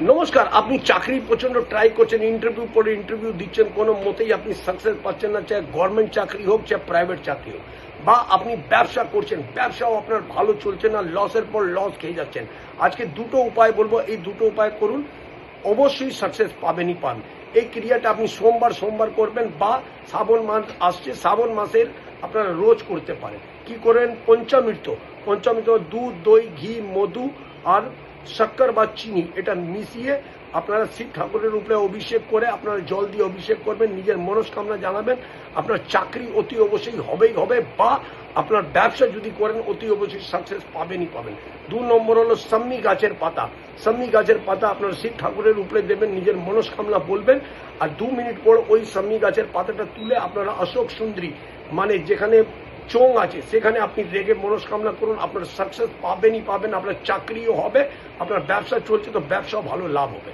নমস্কার। আপনি চাকরি প্রচন্ড ট্রাই করছেন, ইন্টারভিউ পরে ইন্টারভিউ দিচ্ছেন, কোনো মতেই আপনি সাকসেস পাচ্ছেন না, চাই গভর্নমেন্ট চাকরি হোক চাই প্রাইভেট চাকরি হোক, বা আপনি ব্যবসা করছেন, ব্যবসাও আপনার ভালো চলছে না, লসের পর লস খেয়ে যাচ্ছেন। আজকে দুটো উপায় বলবো, এই দুটো উপায় করুন, অবশ্যই সাকসেস পাবেনই পান। এই ক্রিয়াটা আপনি সোমবার সোমবার করবেন, বা শ্রাবণ মাস আসছে, শ্রাবণ মাসের আপনারা রোজ করতে পারেন। কি করেন? পঞ্চামৃত দুধ, দই, ঘি, মধু আর শক্কর বা চিনি এটা মিশিয়ে আপনারা শিব ঠাকুরের উপরে অভিষেক করে আপনারা জল দিয়ে অভিষেক করবেন, নিজের মনস্কামনা জানাবেন। আপনার চাকরি অতি অবশ্যই হবেই হবে, বা আপনার ব্যবসা যদি করেন অতি অবশ্যই সাকসেস পাবেনই পাবেন। 2 নম্বর হলো সাম্মি গাছের পাতা। সাম্মি গাছের পাতা আপনার শিব ঠাকুরের উপরে দেবেন, নিজের মনস্কামনা বলবেন, আর 2 মিনিট পর ওই সাম্মি গাছের পাতাটা তুলে আপনারা অশোক সুন্দরী মানে যেখানে চোং আছে সেখানে আপনি রেগে মনস্কামনা করুন। আপনার সাকসেস পাবেনই পাবেন, আপনার চাকরিও হবে, আপনার ব্যবসা চলছে তো ব্যবসাও ভালো লাভ হবে।